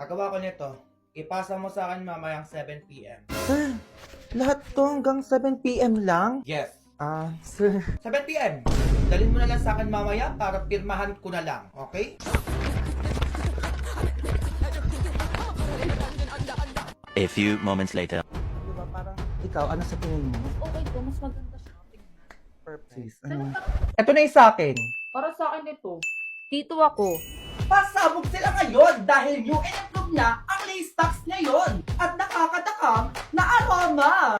Pagawa ko nito, ipasa mo sa akin mamayang 7 p.m. Sir, lahat to hanggang 7 p.m. lang? Yes, Sir. 7 p.m. Dalhin mo na lang sa akin mamaya para pirmahan ko na lang, okay? A few moments later. Diba parang ikaw, ano sa tingin mo? Okay to, mas maganda siya. Purpose. Ano? Ito na yung sa akin. Para sa akin ito. Dito ako. Pasabog sila ngayon dahil new and improved na ang Lay's stocks ngayon at nakakatakam na aroma.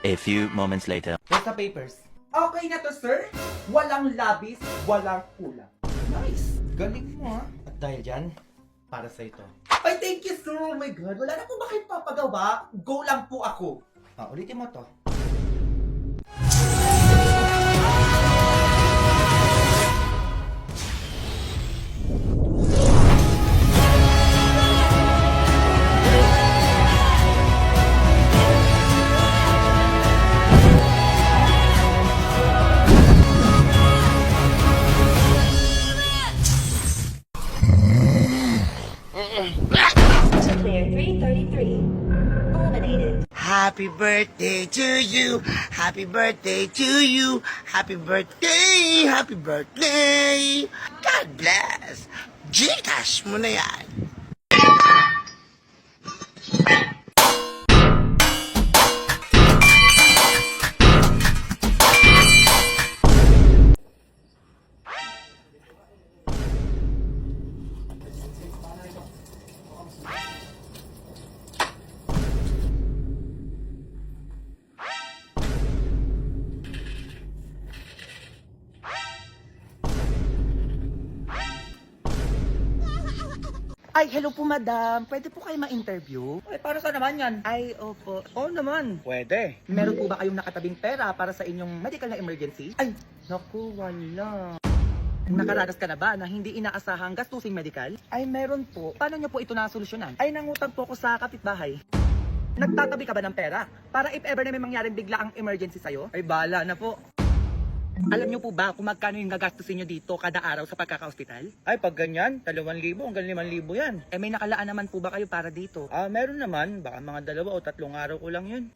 A few moments later. Here's the papers. Okay na to, sir. Walang labis, walang kulang. Nice. Galing mo, ha? At dahil dyan, para sa ito. Ay, thank you, sir. Oh my God. Wala na po ba kayo papagawa? Go lang po ako. Ulitin mo to. Player 333. Eliminated. Happy birthday to you. Happy birthday to you. Happy birthday. Happy birthday. God bless. Gcash mo na yan. Ay, hello po madam. Pwede po kayo ma-interview? Ay, para sa naman yan? Ay, opo. Oo naman. Pwede. Meron po ba kayong nakatabing pera para sa inyong medical na emergency? Ay, naku, wala. Nakaranas ka na ba na hindi inaasahang gastusing medical? Ay, meron po. Paano nyo po ito nasolusyonan? Ay, nangutang po ko sa kapitbahay. Nagtatabi ka ba ng pera? Para if ever na may mangyaring bigla ang emergency sa'yo? Ay, bala na po. Alam nyo po ba kung magkano yung gagastusin nyo dito kada araw sa pagkaka-hospital? Ay, pag ganyan, 2,000 hanggang 5,000 yan. Eh, may nakalaan naman po ba kayo para dito? Meron naman. Baka mga 2 o 3 araw ko lang yun.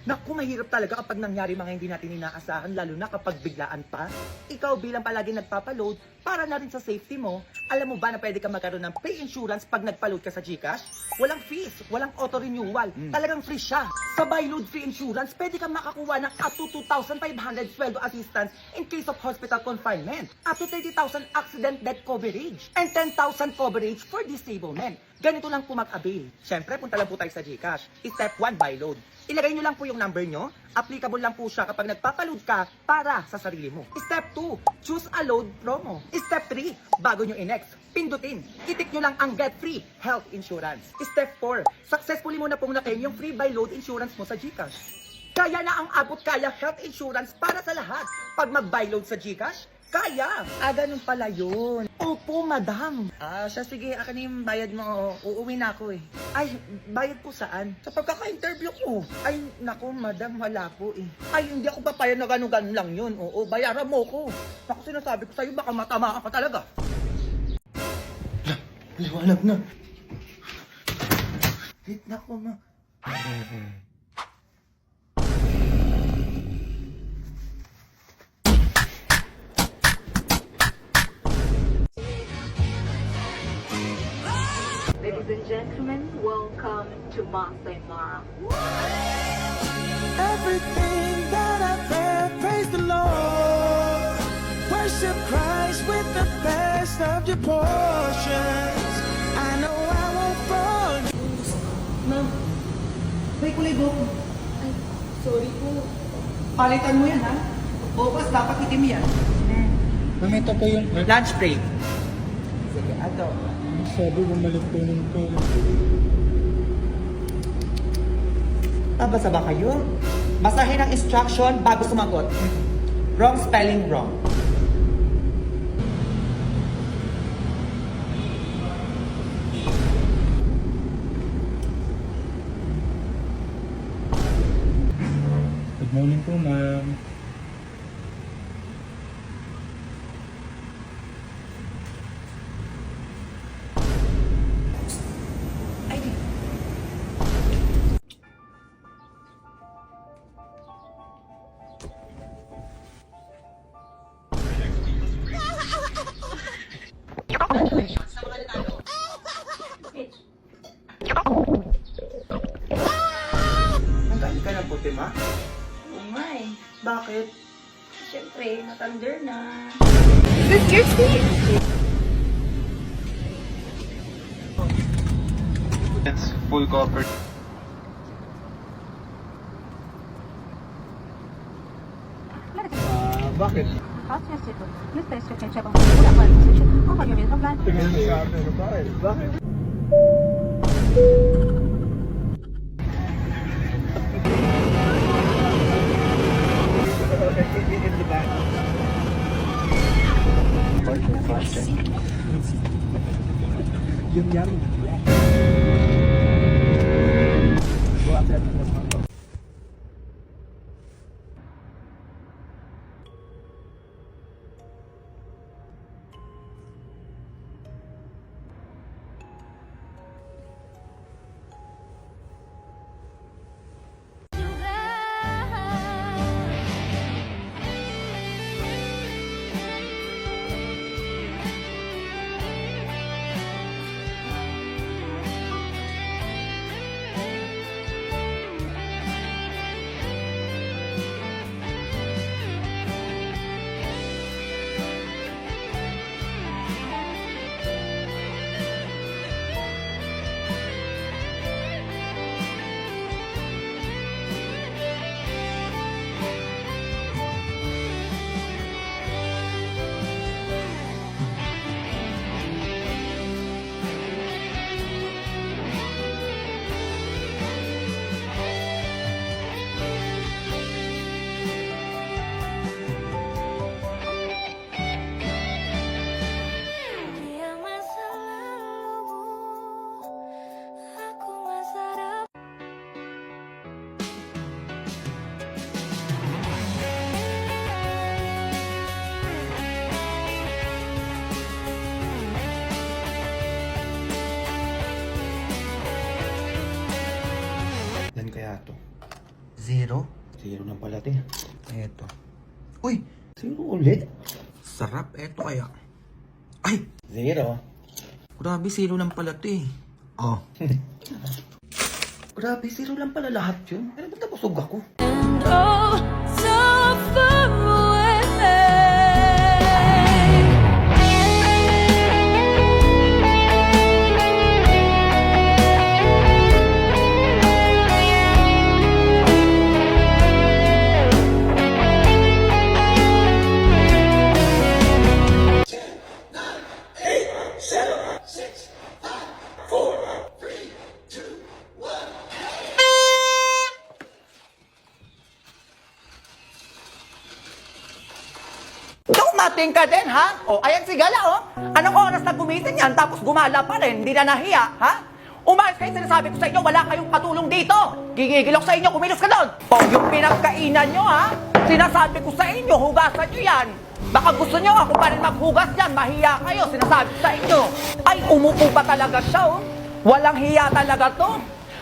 Naku, mahirap talaga kapag nangyari mga hindi natin inaasahan, lalo na kapag biglaan pa. Ikaw bilang palagi nagpapaload, para na rin sa safety mo, alam mo ba na pwede ka magkaroon ng pay insurance pag nagpaload ka sa GCash? Walang fees, walang auto-renewal, talagang free siya. Sa buy load free insurance, pwede kang makakuha ng up to 2,500 sweldo assistance in case of hospital confinement, up to 30,000 accident death coverage, and 10,000 coverage for disablement. Ganito lang po mag-avail. Siyempre, punta lang po tayo sa GCash. Step 1, buy load. Ilagay nyo lang po yung number nyo. Applicable lang po siya kapag nagpapaload ka para sa sarili mo. Step 2, choose a load promo. Step 3, bago nyo i-next, pindutin. Itik nyo lang ang get free health insurance. Step 4, successfully mo na pong na-claim yung free buy load insurance mo sa GCash. Kaya na ang abot kaya health insurance para sa lahat. Pag mag-buy load sa GCash, kaya! Ganun pala yun. Opo, madam. Siya, sige, akin yung bayad mo. Uuwi na ako eh. Ay, bayad po saan? Sa pagkaka-interview ko. Ay, naku, madam, wala po eh. Ay, hindi ako papayag na ganun-ganun lang yun. Oo, bayaran mo ko. Naku, sinasabi ko sa'yo, baka matamaan ka talaga. Liwanag na. Wait, naku, ma. Ladies and gentlemen, welcome to Masay Mara. Everything that I've read, praise the Lord. Worship Christ with the best of your portions. I know I won't fall. Ma'am, may kulay buhok. Ay, sorry po. Palitan mo yan, ha? Bukas dapat itim yan. Ma'am, ito po yung Lunch break. Sige, ato. sabi bumalik po ng pera. Basa ba kayo? Basahin ang instruction bago sumagot. Wrong spelling wrong. Good morning po, ma'am. Bakit? Siyempre, natanda na. It's full cover. Bakit? Bakit? Yung yan. Ilan kaya to? Zero? Zero ng pala, te. Eto. Uy! Zero ulit? Sarap. Eto kaya. Ay! Zero. Grabe, zero lang pala ito eh. Oh. Grabe, zero lang pala lahat yun. Ano ba't nabusog ako? Dumating ka din, ha? O, ayan si Gala, oh. Anong oras na gumising yan, tapos gumala pa rin, hindi na nahiya, ha? Umayos kayo, sinasabi ko sa inyo, wala kayong patulong dito. Gigigil ako sa inyo, kumilos ka doon. O, yung pinagkainan nyo, ha? Sinasabi ko sa inyo, hugasan nyo yan. Baka gusto nyo ako pa rin maghugas yan, mahiya kayo, sinasabi ko sa inyo. Ay, umupo pa talaga siya, oh. Walang hiya talaga to.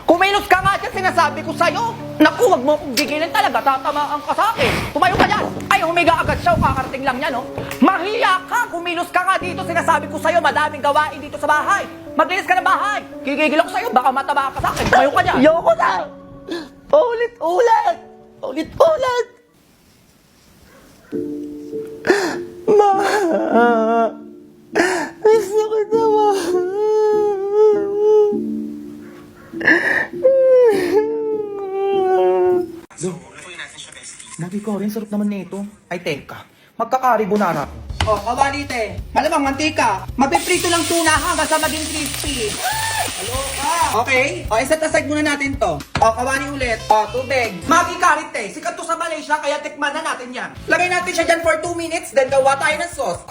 Kumilos ka nga dyan, sinasabi ko sa'yo. Naku, wag mo akong gigilin talaga, tatamaan ka sa akin. Tumayo ka dyan. Ay, humiga agad siya, kakarating lang yan, oh. Mahiya ka, kumilos ka nga dito, sinasabi ko sa'yo, madaming gawain dito sa bahay. Maglinis ka ng bahay. Gigigil ako sa'yo, baka mataba ka sa akin. Tumayo ka dyan. Yoko na! Ulit-ulit! Ulit-ulit! Ma! Miss na kita, ma! Lagi ko rin, sarap naman nito. Ay, teka. Magkakarbonara ako. Oh, kawanite. Malamang mantika. Mapiprito lang tuna hanggang sa maging crispy. Hello ka. Okay. O, iset aside muna natin to. O, kawani ulit. O, tubig. Maggi karite. Sikat to sa Malaysia, kaya tikman na natin yan. Lagay natin siya dyan for 2 minutes, then gawa tayo ng sauce.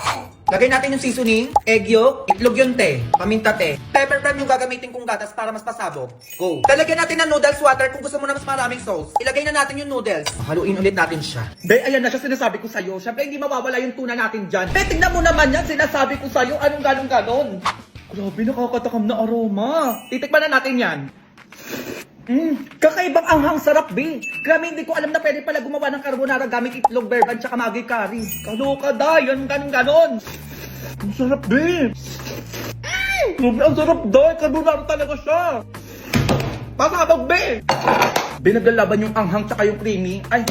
Lagay natin yung seasoning, egg yolk, itlog yung te, paminta te. Pepper prime yung gagamitin kong gatas para mas pasabog. Go. Talagyan natin ng noodles water kung gusto mo na mas maraming sauce. Ilagay na natin yung noodles. Haluin ulit natin siya. Be, ayan na siya, sinasabi ko sa'yo. Siyempre, hindi mawawala yung tuna natin dyan. Be, tignan mo naman yan, sinasabi ko sa'yo. Anong ganon-ganon? Grabe, nakakatakam na aroma. Titikman na natin yan. Kakaibang anghang sarap, be. Grabe, hindi ko alam na pwede pala gumawa ng carbonara gamit itlog, berban, tsaka Maggi curry. Kaloka da, yan ganon-ganon. Ang sarap, be. Grabe, ang sarap da. Carbonara talaga siya. Pasabog, be. Be, naglalaban yung anghang tsaka yung creamy. Ay,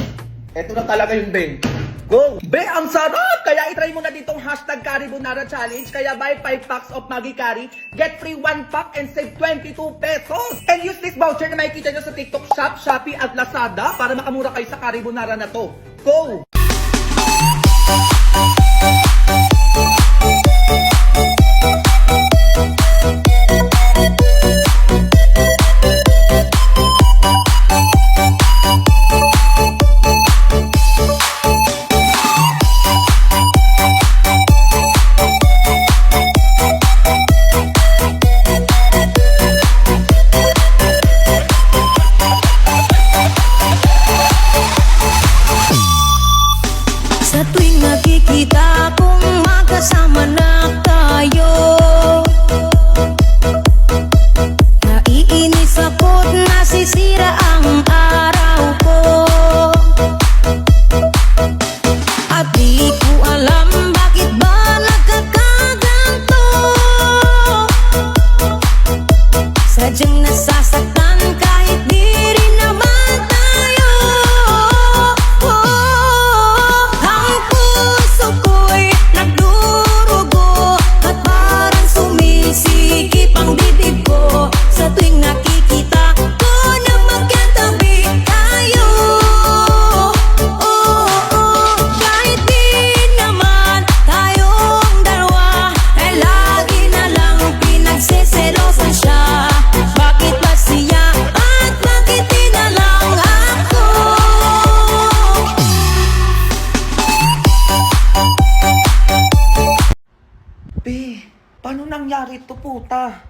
Eto na talaga yung Ben. Go! Be, ang sarap! Kaya itry mo na ditong hashtag Caribonara Challenge. Kaya buy 5 packs of Maggi Curry, get free 1 pack and save 22 pesos. And use this voucher na makikita nyo sa TikTok Shop, Shopee at Lazada para makamura kayo sa Caribonara na to. Go! Sa tuwing nakikita kong magkasama na tayo, naiinis ako't nasisira ang araw ko. At di ko alam bakit ba nagkakaganto. Sadyang nasasaktan kahit di rin naman tayo. Ang puso ko'y nagdurugo at parang sumisikip ang dibdib ko sa tuwing nakikita ko na magkatabi tayo. Kahit di naman tayong dalawa ay lagi na lang pinagseselosan siya. Bakit ba siya at bakit di na lang ako? Be, paano nangyari to puta?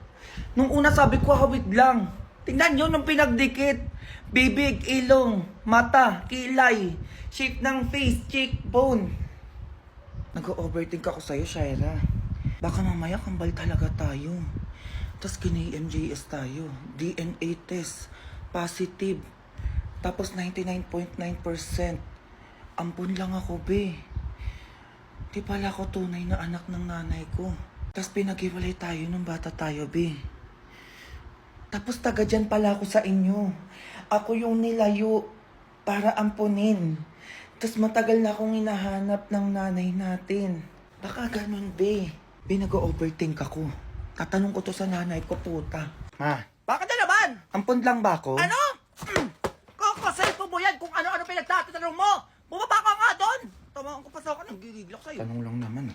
Nung una sabi ko hawig lang. Tingnan nyo nung pinagdikit. Bibig, ilong, mata, kilay, shape ng face, cheekbone. Nag-overthink ako sa'yo, Shaira. Baka mamaya kambal talaga tayo. Tapos kina-MJS tayo. DNA test. Positive. Tapos 99.9%. Ampun lang ako, be. Di pala ako tunay na anak ng nanay ko. Tapos pinag-iwalay tayo nung bata tayo, be. Tapos taga dyan pala ako sa inyo. Ako yung nilayo para ampunin. Tapos matagal na akong hinahanap ng nanay natin. Baka ganun, be. Be, nag-overthink ako. Tatanong ko to sa nanay ko, puta. Ma. Bakit na naman? Ampun lang ba ako? Ano? Kakaselfo mo yan kung ano-ano pinagtatanong mo. Bumaba ka nga doon. Tamaan ko pa sa akin, nagigigil ako sa'yo. Tanong lang naman.